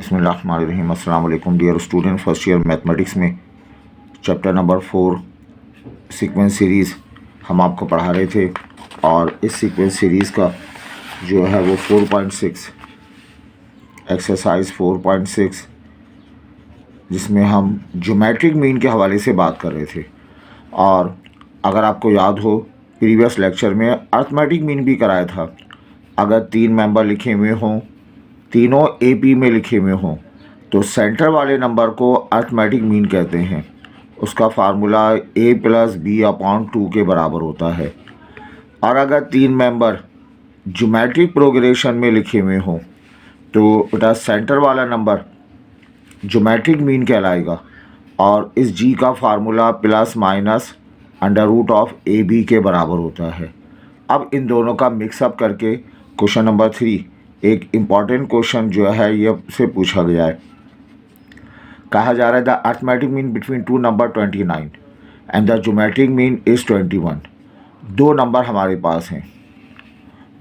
बिस्मिल्लाहिर्रहमानिर्रहीम। अस्सलाम वालेकुम dear student, first year mathematics में चैप्टर नंबर 4 सीक्वेंस सीरीज़ हम आपको पढ़ा रहे थे और इस सीक्वेंस सीरीज़ का जो है वो 4.6 एक्सरसाइज 4.6 जिसमें हम ज्योमेट्रिक मीन के हवाले से बात कर रहे थे। और अगर आपको याद हो प्रीवियस लेक्चर में अर्थमेटिक मीन भी कराया था। अगर 3 मेंबर लिखे हुए हों, तीनों एपी में लिखे हुए हों, तो सेंटर वाले नंबर को अर्थमेटिक मीन कहते हैं। उसका फार्मूला a + b/2 के बराबर होता है। और अगर 3 मेंबर ज्योमेट्रिक प्रोग्रेशन में लिखे हुए हों तो बेटा सेंटर वाला नंबर ज्योमेट्रिक मीन कहलाएगा और इस g का फार्मूला ±√AB के बराबर होता है। अब इन दोनों का मिक्सअप करके क्वेश्चन नंबर 3 एक इम्पॉर्टेंट क्वेश्चन जो है ये से पूछा गया है। कहा जा रहा है the arithmetic mean between 2 number 29 and the geometric mean is 21। 2 number हमारे पास हैं,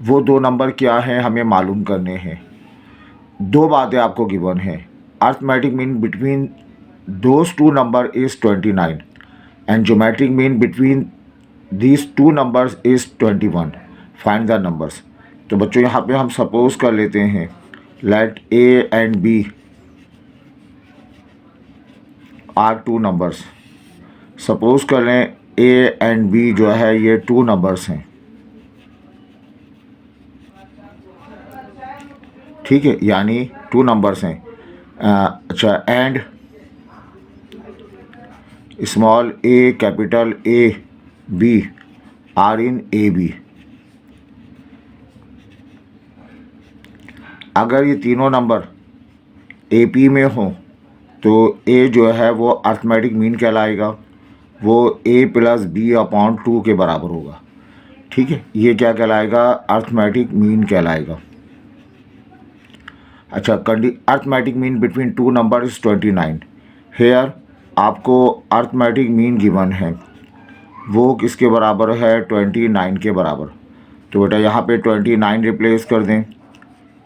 वो 2 नंबर क्या हैं हमें मालूम करने हैं। 2 बातें आपको गिवन हैं। Arithmetic mean between those 2 number is 29 and geometric mean between these 2 numbers is 21। Find the numbers. तो बच्चों यहाँ पे हम सपोज कर लेते हैं let A and B are 2 numbers. Suppose कर लें ए एंड बी जो है ये 2 नंबर्स हैं, ठीक है, यानी 2 नंबर्स हैं। अच्छा, and small a capital A B are in A B. अगर ये तीनों नंबर ए पी में हों तो ए जो है वो अर्थमेटिक मीन कहलाएगा, वो a + b/2 के बराबर होगा, ठीक है। ये क्या कहलाएगा? अर्थमेटिक मीन कहलाएगा। अच्छा, arithmetic mean between 2 number is 29। Here आपको अर्थमेटिक मीन गिवन है, वो किसके बराबर है? 29 के बराबर। तो बेटा यहाँ पे 29 रिप्लेस कर दें,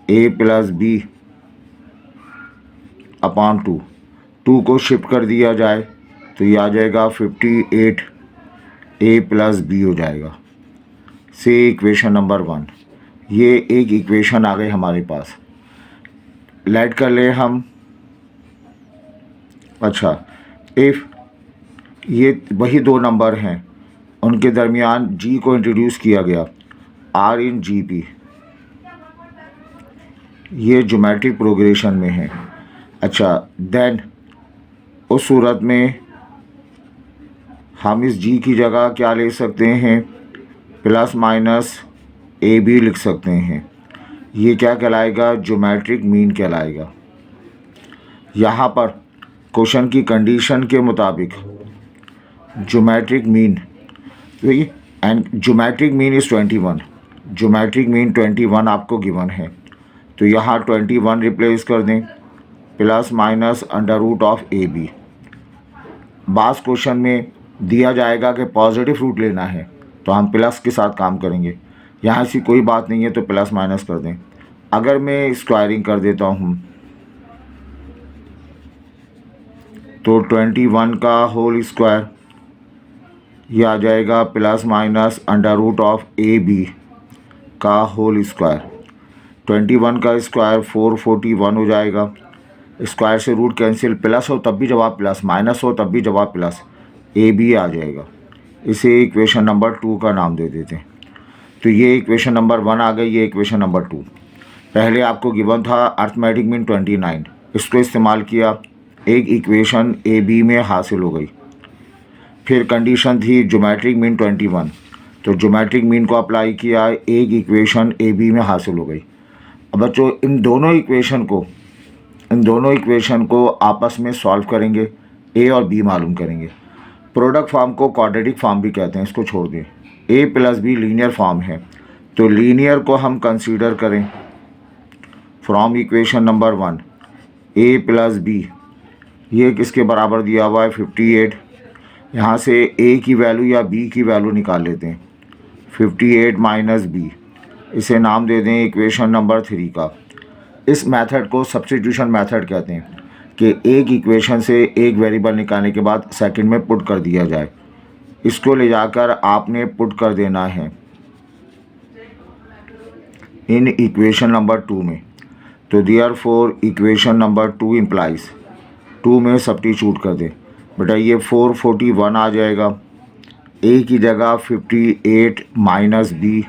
a + b/2, 2 को शिफ्ट कर दिया जाए तो ये आ जाएगा 58 a + b हो जाएगा। से इक्वेशन नंबर 1, ये एक इक्वेशन आ गई हमारे पास। लेट कर ले हम। अच्छा, इफ़ ये वही 2 नंबर हैं, उनके दरमियान g को इंट्रोड्यूस किया गया, r इन GP, ये ज्योमेट्रिक प्रोग्रेशन में है। अच्छा, देन उस सूरत में हम इस g की जगह क्या ले सकते हैं? ±AB लिख सकते हैं। ये क्या कहलाएगा? ज्योमेट्रिक मीन कहलाएगा। यहाँ पर क्वेश्चन की कंडीशन के मुताबिक geometric mean and geometric mean is 21। Geometric mean 21 आपको गिवन है, तो यहाँ 21 रिप्लेस कर दें ±√AB। बास क्वेश्चन में दिया जाएगा कि पॉजिटिव रूट लेना है तो हम प्लस के साथ काम करेंगे। यहाँ ऐसी कोई बात नहीं है तो प्लस माइनस कर दें। अगर मैं स्क्वायरिंग कर देता हूँ तो 21 का होल स्क्वायर ये आ जाएगा ±√AB का होल स्क्वायर। 21 का स्क्वायर 441 हो जाएगा। स्क्वायर से रूट कैंसिल, प्लस हो तब भी जवाब प्लस, माइनस हो तब भी जवाब प्लस, AB आ जाएगा। इसे इक्वेशन नंबर 2 का नाम दे देते हैं। तो ये इक्वेशन नंबर 1 आ गई, ये इक्वेशन नंबर 2। पहले आपको गिवन था अर्थमेटिक मीन 29, इसको इस्तेमाल किया, एक इक्वेशन AB में हासिल हो गई। फिर कंडीशन थी ज्योमेट्रिक मीन 21, तो ज्योमेट्रिक मीन को अप्लाई किया, एक इक्वेशन AB में हासिल हो गई। अब बच्चों इन दोनों इक्वेशन को आपस में सॉल्व करेंगे, A और B मालूम करेंगे। प्रोडक्ट फॉर्म को क्वाड्रेटिक फॉर्म भी कहते हैं, इसको छोड़ दें। a + b लीनियर फॉर्म है, तो लीनियर को हम कंसीडर करें from equation number 1। a + b ये किसके बराबर दिया हुआ है? 58। यहाँ से a की वैल्यू या b की वैल्यू निकाल लेते हैं, 58 - b, इसे नाम दे दें इक्वेशन नंबर 3 का। इस मेथड को सब्स्टिट्यूशन मेथड कहते हैं कि एक इक्वेशन से एक वेरिएबल निकालने के बाद सेकंड में पुट कर दिया जाए। इसको ले जाकर आपने पुट कर देना है इन इक्वेशन नंबर 2 में। तो देयरफॉर इक्वेशन नंबर 2 इम्प्लाइज 2 में सब्स्टिट्यूट कर दें। बेटा ये 441 आ जाएगा, ए की जगह 58 minus B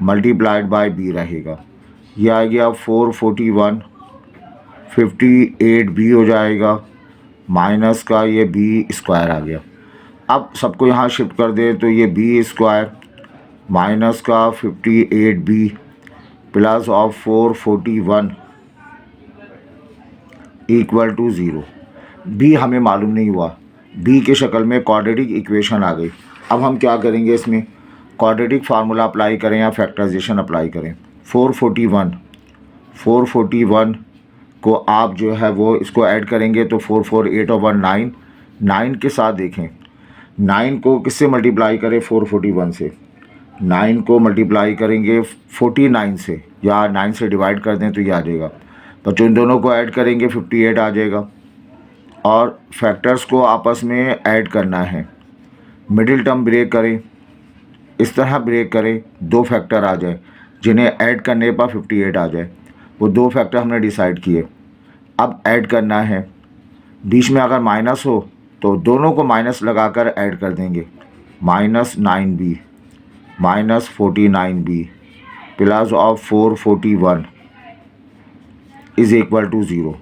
multiplied by B रहेगा। यह आ गया 441, 58 बी हो जाएगा माइनस का ये बी स्क्वायर आ गया। अब सबको यहाँ शिफ्ट कर दें तो ये बी स्क्वायर माइनस का 58 B plus of 441 equal to 0। B हमें मालूम नहीं हुआ, बी के शक्ल में क्वाड्रेटिक इक्वेशन आ गई। अब हम क्या करेंगे, इसमें क्वाड्रेटिक फार्मूला अप्लाई करें या फैक्टराइजेशन अप्लाई करें। 441 को आप जो है वो इसको ऐड करेंगे तो 4 4 8 और 1 9, 9 के साथ देखें 9 को किससे मल्टीप्लाई करें, 441 से। 9 को मल्टीप्लाई करेंगे 49 से या 9 से डिवाइड कर दें तो ये आ जाएगा। बच्चों इन दोनों को ऐड करेंगे 58 आ जाएगा और फैक्टर्स को आपस में ऐड करना है। मिडिल टर्म ब्रेक करें, इस तरह ब्रेक करें 2 फैक्टर आ जाए जिन्हें ऐड करने पर 58 आ जाए। वो 2 फैक्टर हमने डिसाइड किए। अब ऐड करना है, बीच में अगर माइनस हो तो दोनों को माइनस लगाकर ऐड कर देंगे। Minus 9b minus 49b plus of 441 is equal to 0।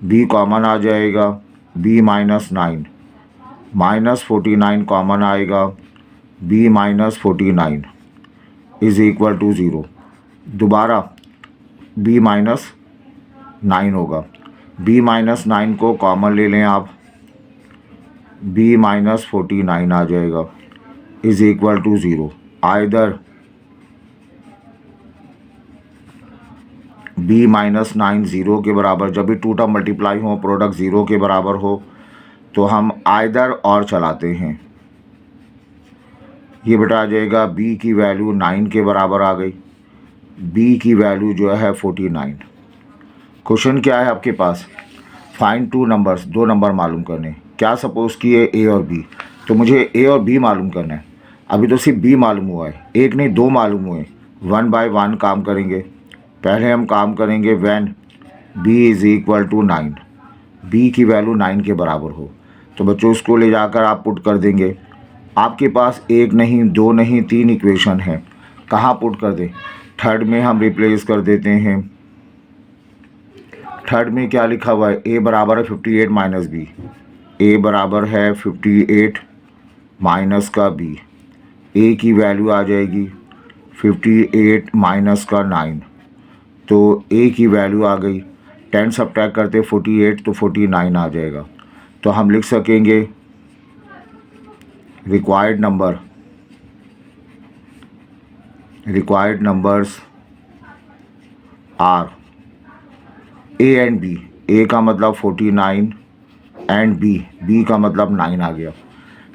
b common आ जाएगा, b माइनस 9 माइनस 49 कॉमन आएगा, b minus 49 is equal to 0। दोबारा b माइनस 9 होगा, b माइनस 9 को कॉमन ले लें आप, b माइनस 49 आ जाएगा is equal to 0। Either b minus 9 0 के बराबर, जब भी टू टर्म मल्टीप्लाई हो प्रोडक्ट 0 के बराबर हो तो हम आइदर और चलाते हैं। ये बेटा आ जाएगा b की वैल्यू 9 के बराबर आ गई, b की वैल्यू जो है 49। क्वेश्चन क्या है आपके पास, फाइंड 2 नंबर्स, 2 नंबर मालूम करने। क्या सपोज़ किए a और b, तो मुझे a और b मालूम करना है। अभी तो सिर्फ b मालूम हुआ है, एक नहीं 2 मालूम हुए। 1 बाय 1 काम करेंगे। पहले हम काम करेंगे when b is equal to 9, b की वैल्यू 9 के बराबर हो। तो बच्चों इसको ले जाकर आप पुट कर देंगे। आपके पास एक नहीं 2 नहीं 3 इक्वेशन है, कहाँ पुट कर दें, थर्ड में हम रिप्लेस कर देते हैं। थर्ड में क्या लिखा हुआ है, a बराबर है 58 माइनस बी, a बराबर है 58 माइनस का b, a की वैल्यू आ जाएगी 58 माइनस का 9, तो a की वैल्यू आ गई। 10 सब्ट्रैक्ट करते 48 तो 49 आ जाएगा। तो हम लिख सकेंगे required numbers are a and b, a का मतलब 49 एंड b का मतलब 9 आ गया।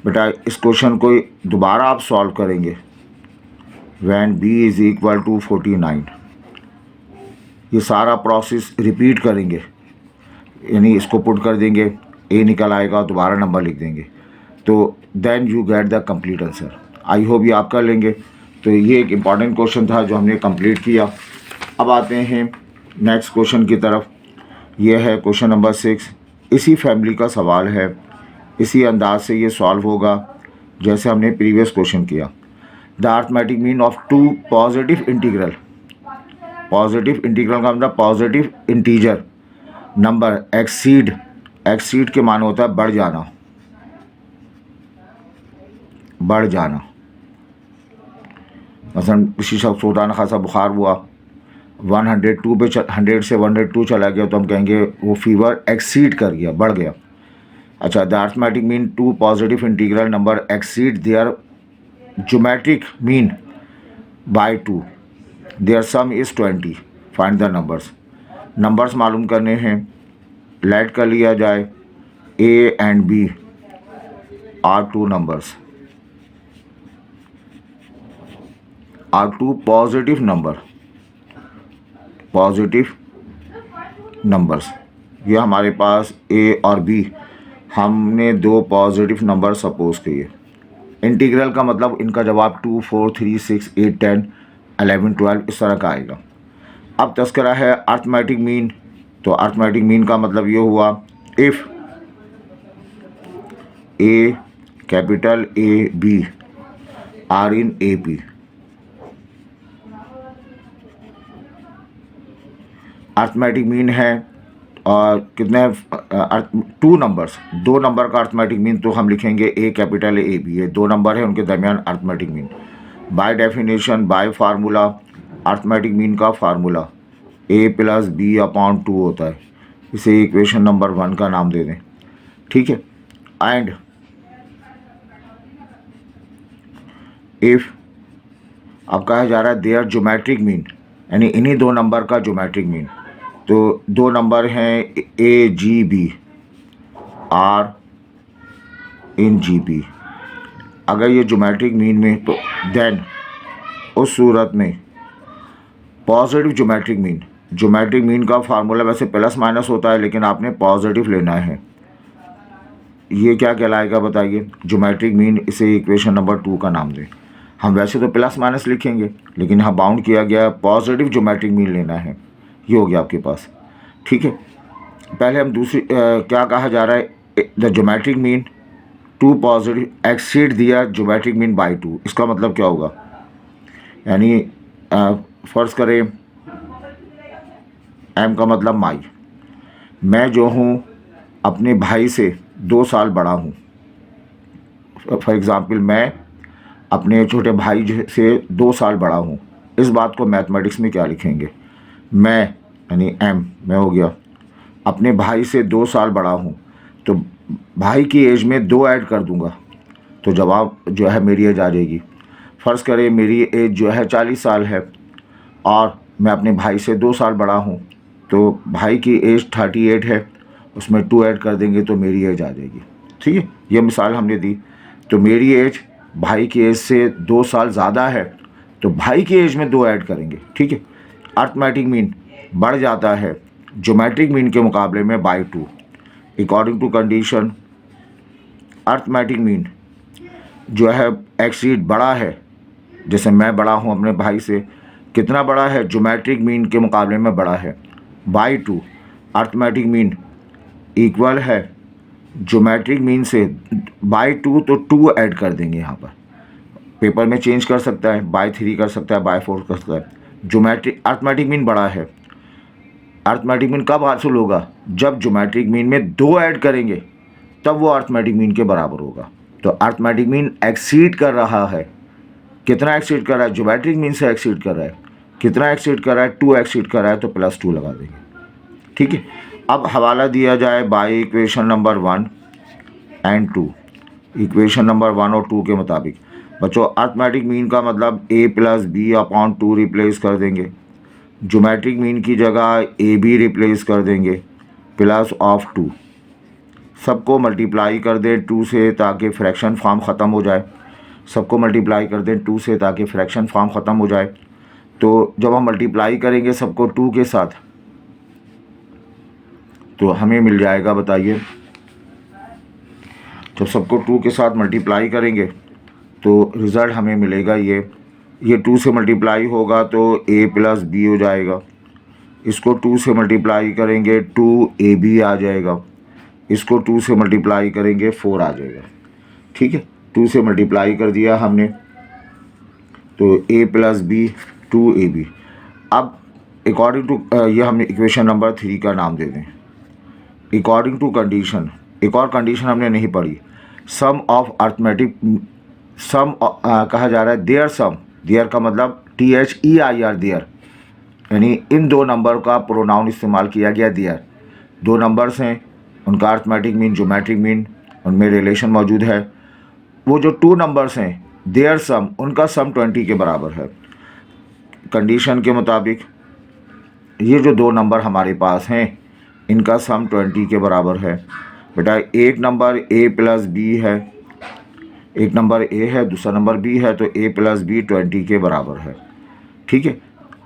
बेटा इस क्वेश्चन को दोबारा आप सॉल्व करेंगे when b is equal to 49। ये सारा प्रोसेस रिपीट करेंगे, यानी इसको पुट कर देंगे, a निकल आएगा, दोबारा नंबर लिख देंगे, तो then you get the complete answer. I hope ये आप कर लेंगे। तो ये एक इम्पॉर्टेंट क्वेश्चन था जो हमने कंप्लीट किया। अब आते हैं नेक्स्ट क्वेश्चन की तरफ। ये है क्वेश्चन नंबर 6। इसी फैमिली का सवाल है, इसी अंदाज से ये सॉल्व होगा जैसे हमने प्रीवियस क्वेश्चन किया। The arithmetic mean of 2 positive integral, positive integral का मतलब पॉजिटिव इंटीजर नंबर एक्सीड के माने होता है बढ़ जाना। मसलन किसी शख्स को ना खासा बुखार हुआ, 102 पे 100 से 102 चला गया तो हम कहेंगे वो फीवर एक्सीड कर गया, बढ़ गया। अच्छा, the arithmetic mean 2 positive integral number exceed their geometric mean by 2, their sum is 20, find the numbers मालूम करने हैं। लेट कर लिया जाए a and b are 2 numbers, are 2 positive numbers. ये हमारे पास ए और बी, हमने दो पॉजिटिव नंबर सपोज किए। इंटीग्रल का मतलब इनका जवाब 2, 4, 3, 6, 8, 10, 11, 12 इस तरह का आएगा। अब तस्करा है अर्थमेटिक मीन। तो अर्थमेटिक मीन का मतलब ये हुआ if A capital A B are in A P, arithmetic mean है और कितने 2 नंबर्स, 2 नंबर का अर्थमेटिक मीन तो हम लिखेंगे ए कैपिटल ए बी, ये 2 नंबर है उनके दरमियान arithmetic mean. By definition, bye formula, arithmetic mean का फार्मूला ए प्लस बी अपॉन 2 होता है। इसे इक्वेशन नंबर 1 का नाम दे दें, ठीक है। एंड इफ़ अब कहा जा रहा है देयर ज्योमेट्रिक मीन, यानी इन्हीं 2 नंबर का ज्योमेट्रिक मीन। तो 2 नंबर हैं A G B are in G P. अगर ये ज्योमेट्रिक मीन में तो देन उस सूरत में पॉजिटिव ज्योमेट्रिक मीन का फार्मूला वैसे प्लस माइनस होता है, लेकिन आपने पॉजिटिव लेना है। ये क्या कहलाएगा बताइए, ज्योमेट्रिक मीन। इसे इक्वेशन नंबर 2 का नाम दें। हम वैसे तो प्लस माइनस लिखेंगे, लेकिन यहाँ बाउंड किया गया पॉजिटिव ज्योमेट्रिक मीन लेना है। ये हो गया आपके पास, ठीक है। पहले हम दूसरी क्या कहा जा रहा है, the geometric mean 2 positive exceed दिया ज्योमेट्रिक मीन बाई 2। इसका मतलब क्या होगा, यानी फ़र्ज़ करें एम का मतलब माई, मैं जो हूँ अपने भाई से 2 साल बड़ा हूँ। फॉर एग्ज़ाम्पल मैं अपने छोटे भाई से 2 साल बड़ा हूँ। इस बात को मैथमेटिक्स में क्या लिखेंगे, मैं यानी एम, मैं हो गया अपने भाई से 2 साल बड़ा हूँ, तो भाई की एज में 2 ऐड कर दूँगा तो जवाब जो है मेरी एज आ जाएगी। फ़र्ज़ करें मेरी एज जो है 40 साल है और मैं अपने भाई से 2 साल बड़ा हूँ, तो भाई की एज 38 है, उसमें 2 ऐड कर देंगे तो मेरी एज आ जाएगी, ठीक है। ये मिसाल हमने दी। तो मेरी एज भाई की एज से 2 साल ज़्यादा है, तो भाई की एज में 2 ऐड करेंगे, ठीक है। अर्थमेटिक मीन बढ़ जाता है ज्योमेट्रिक मीन के मुकाबले में by 2 according to condition. Arithmetic mean जो है एक्सीड बड़ा है, जैसे मैं बड़ा हूँ अपने भाई से, कितना बड़ा है, ज्योमेट्रिक मीन के मुकाबले में बड़ा है बाई 2। अर्थमेटिक मीन इक्वल है ज्योमेट्रिक मीन से बाई 2, तो 2 ऐड कर देंगे। यहाँ पर पेपर में चेंज कर सकता है, बाई 3 कर सकता है, बाई 4 कर सकता है। अर्थमेटिक मीन बड़ा है। अर्थमेटिक मीन कब हासिल होगा, जब ज्योमेट्रिक मीन में 2 ऐड करेंगे तब वो अर्थमेटिक मीन के बराबर होगा। तो अर्थमेटिक मीन एक्सीड कर रहा है, कितना एक्सीड कर रहा है, ज्योमेट्रिक मीन से एक्सीड कर रहा है। कितना एक्सीड कर रहा है, 2 एक्सीड कर रहा है, तो +2 लगा देंगे, ठीक है। अब हवाला दिया जाए by equation number 1 and 2। Equation number 1 और 2 के मुताबिक बच्चों अर्थमेटिक मीन का मतलब a plus B upon 2 replace कर देंगे। ज्योमेट्रिक मीन की जगह ए बी रिप्लेस कर देंगे प्लस ऑफ 2। सबको मल्टीप्लाई कर दें 2 से ताकि फ्रैक्शन फॉर्म ख़त्म हो जाए। सबको मल्टीप्लाई कर दें 2 से ताकि फ्रैक्शन फॉर्म ख़त्म हो जाए। तो जब हम मल्टीप्लाई करेंगे सबको 2 के साथ, तो हमें मिल जाएगा, बताइए, जब सबको 2 के साथ मल्टीप्लाई करेंगे तो रिज़ल्ट हमें मिलेगा ये 2 से मल्टीप्लाई होगा तो a प्लस बी हो जाएगा। इसको 2 से मल्टीप्लाई करेंगे 2ab आ जाएगा। इसको 2 से मल्टीप्लाई करेंगे 4 आ जाएगा, ठीक है। 2 से मल्टीप्लाई कर दिया हमने तो a प्लस बी 2ab। अब अकॉर्डिंग टू ये हमने इक्वेशन नंबर 3 का नाम दे दें। अकॉर्डिंग टू कंडीशन, एक और कंडीशन हमने नहीं पढ़ी, सम ऑफ अर्थमेटिक सम कहा जा रहा है देयर सम। देयर का मतलब THEIR देयर, यानी इन 2 नंबर का प्रोनाउन इस्तेमाल किया गया देयर। 2 नंबर्स हैं, उनका अर्थमेटिक मीन ज्योमेट्रिक मीन उनमें रिलेशन मौजूद है। वो जो 2 नंबर्स हैं देयर सम, उनका सम 20 के बराबर है। कंडीशन के मुताबिक ये जो 2 नंबर हमारे पास हैं इनका सम 20 के बराबर है। बेटा एक नंबर a प्लस बी है, एक नंबर a है, दूसरा नंबर b है, तो a प्लस बी 20 के बराबर है, ठीक है।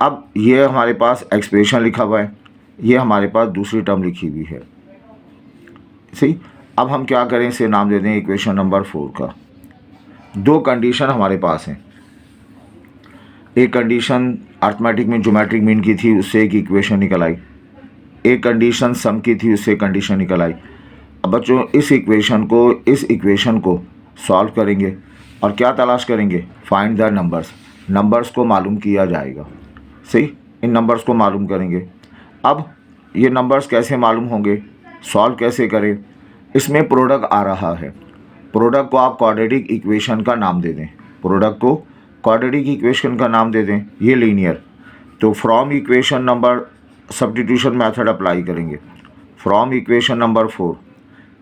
अब ये हमारे पास एक्सप्रेशन लिखा हुआ है, ये हमारे पास दूसरी टर्म लिखी हुई है। सही, अब हम क्या करें, इसे नाम दे दें इक्वेशन नंबर 4 का। दो कंडीशन हमारे पास हैं। एक कंडीशन अर्थमेटिक में ज्योमेट्रिक मीन की थी, उससे एक इक्वेशन निकल आई। एक कंडीशन सम की थी, उससे कंडीशन निकल आई। अब बच्चों इस इक्वेशन को सॉल्व करेंगे और क्या तलाश करेंगे, फाइंड द नंबर्स को मालूम किया जाएगा। सही, इन नंबर्स को मालूम करेंगे। अब ये नंबर्स कैसे मालूम होंगे, सॉल्व कैसे करें, इसमें प्रोडक्ट आ रहा है। प्रोडक्ट को आप क्वाड्रेटिक इक्वेशन का नाम दे दें, प्रोडक्ट को क्वाड्रेटिक इक्वेशन का नाम दे दें। ये लीनियर, तो from equation number substitution method apply करेंगे। फ्रॉम इक्वेशन नंबर 4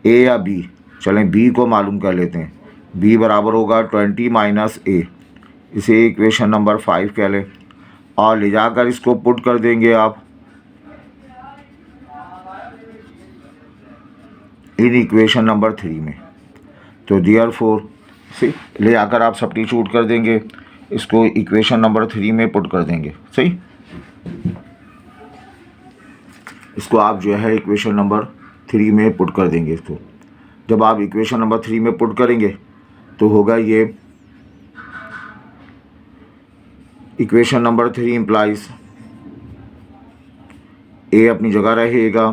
ए या बी, चलें बी को मालूम कर लेते हैं। बी बराबर होगा 20 माइनस ए, इसे इक्वेशन नंबर 5 कह लें, और ले जाकर इसको पुट कर देंगे आप इन इक्वेशन नंबर 3 में। तो देयरफॉर सही, ले जाकर आप सब्स्टिट्यूट कर देंगे, इसको इक्वेशन नंबर 3 में पुट कर देंगे। सही, इसको आप जो है इक्वेशन नंबर 3 में पुट कर देंगे। इसको जब आप इक्वेशन नंबर 3 में पुट करेंगे तो होगा ये इक्वेशन नंबर 3 इम्प्लाइज ए अपनी जगह रहेगा,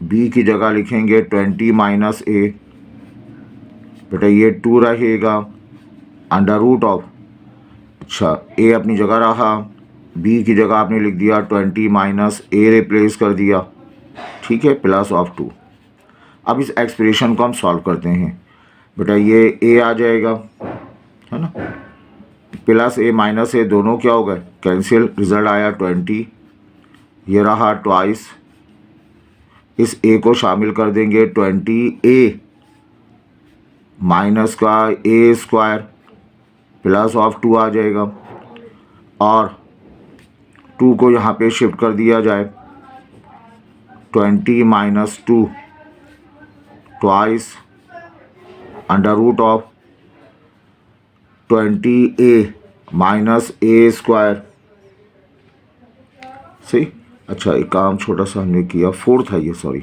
बी की जगह लिखेंगे 20 माइनस ए, बेटा ये 2 रहेगा अंडर रूट ऑफ, अच्छा ए अपनी जगह रहा, बी की जगह आपने लिख दिया 20 माइनस ए रिप्लेस कर दिया, ठीक है, प्लस ऑफ 2। अब इस एक्सप्रेशन को हम सॉल्व करते हैं। बेटा ये ए आ जाएगा, है ना, प्लस ए माइनस ए दोनों क्या हो गए, कैंसिल, रिजल्ट आया 20। ये रहा ट्वाइस, इस ए को शामिल कर देंगे 20 ए माइनस का ए स्क्वायर प्लस ऑफ 2 आ जाएगा, और 2 को यहाँ पे शिफ्ट कर दिया जाए, 20 minus 2 twice under root of 20 A minus A square. सही, अच्छा एक काम छोटा सा हमने किया, 4 था ये, सॉरी,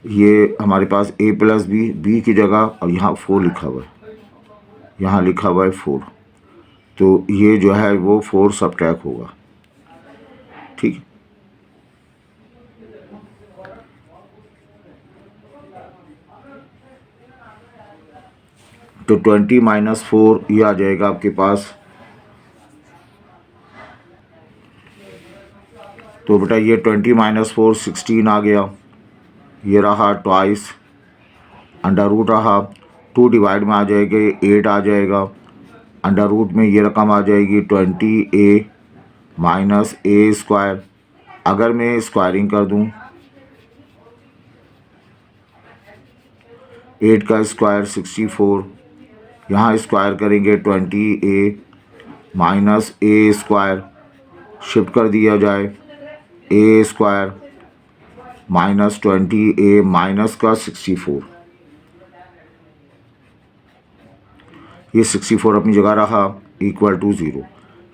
ये हमारे पास ए प्लस बी की जगह, और यहाँ 4 लिखा हुआ है, यहाँ लिखा हुआ है 4, तो ये जो है वो 4 सब्ट्रैक्ट होगा, ठीक। तो 20 माइनस 4 ये आ जाएगा आपके पास, तो बेटा ये 20 माइनस 4 16 आ गया। ये रहा ट्वाइस, अंडर रूट रहा, 2 डिवाइड में आ जाएगा 8 आ जाएगा, अंडर रूट में ये रकम आ जाएगी 20 ए माइनस ए स्क्वायर। अगर मैं स्क्वायरिंग कर दूं, 8 का स्क्वायर 64, यहाँ स्क्वायर करेंगे 20 A minus A square, shift कर दिया जाए ए स्क्वायर माइनस 20 ए माइनस का 64, ये 64 अपनी जगह रहा, इक्वल टू 0,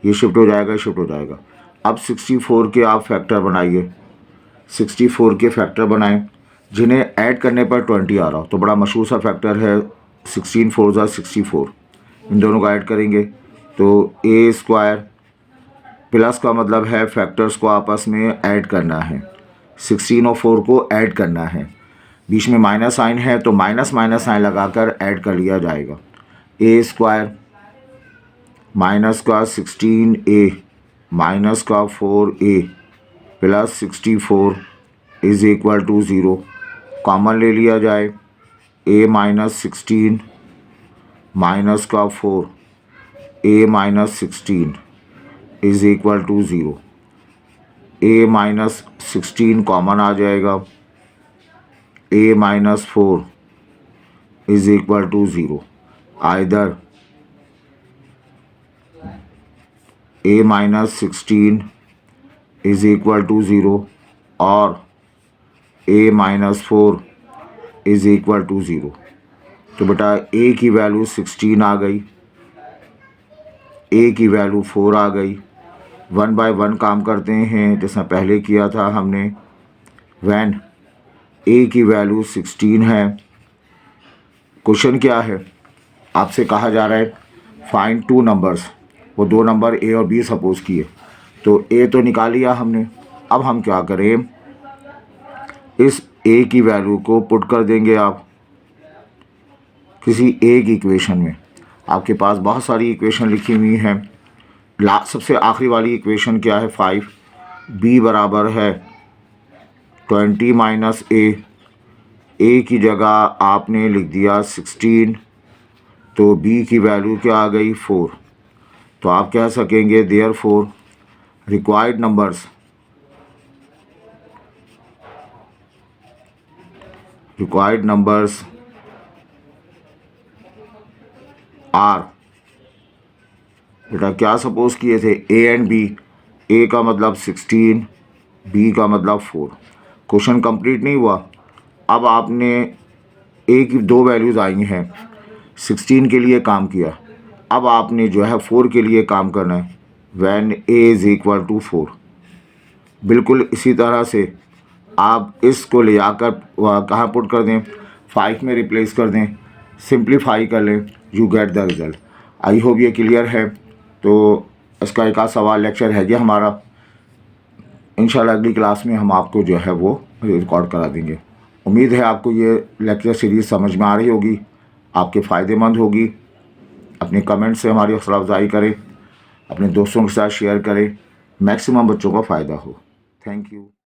ये शिफ्ट हो जाएगा, शिफ्ट हो जाएगा। अब 64 के आप फैक्टर बनाइए, 64 के फैक्टर बनाएं जिन्हें ऐड करने पर 20 आ रहा हो, तो बड़ा मशहूर सा फैक्टर है 16 4 ज़ा 64, इन दोनों को ऐड करेंगे तो ए स्क्वायर, प्लस का मतलब है फैक्टर्स को आपस में ऐड करना है, 16 और 4 को ऐड करना है, बीच में माइनस साइन है तो माइनस माइनस साइन लगाकर ऐड कर लिया जाएगा। ए स्क्वायर माइनस का 16 ए माइनस का 4 A plus 64 is equal to 0, common ले लिया जाए, ए माइनस 16 माइनस का 4 A minus 16 is equal to 0, A minus 16 common आ जाएगा, A minus 4 is equal to 0, either A minus 16 is equal to 0 और A minus 4 is equal to 0। तो बेटा ए की वैल्यू 16 आ गई, ए की वैल्यू 4 आ गई, 1 बाय 1 काम करते हैं जैसा पहले किया था हमने, वैन ए की वैल्यू 16 है। क्वेश्चन क्या है, आपसे कहा जा रहा है फाइंड टू नंबर्स। वो दो नंबर ए और बी सपोज किए, तो ए तो निकाल लिया हमने। अब हम क्या करें, इस ए की वैल्यू को पुट कर देंगे आप किसी एक इक्वेशन में। आपके पास बहुत सारी इक्वेशन लिखी हुई हैं। सबसे आखिरी वाली इक्वेशन क्या है, 5 बी बराबर है 20 माइनस ए की जगह आपने लिख दिया 16, तो बी की वैल्यू क्या आ गई 4। तो आप कह सकेंगे देयरफॉर रिक्वायर्ड नंबर्स आर, बेटा क्या सपोज किए थे, ए एंड बी। ए का मतलब 16, बी का मतलब 4। क्वेश्चन कंप्लीट नहीं हुआ। अब आपने ए की दो वैल्यूज़ आई हैं, 16 के लिए काम किया, अब आपने जो है 4 के लिए काम करना है। When A is equal to 4। बिल्कुल इसी तरह से आप इसको ले जाकर कहाँ पुट कर दें, 5 में रिप्लेस कर दें, सिंप्लीफाई कर लें, you get the result. I hope ये क्लियर है। तो इसका एक आध सवाल लेक्चर है ये हमारा। इंशाल्लाह अगली क्लास में हम आपको जो है वो रिकॉर्ड करा देंगे। उम्मीद है आपको ये लेक्चर सीरीज़ समझ में आ रही होगी, आपके फ़ायदेमंद होगी। अपने कमेंट से हमारी हौसला अफजाई करें, अपने दोस्तों के साथ शेयर करें, मैक्सिमम बच्चों को फ़ायदा हो। Thank you.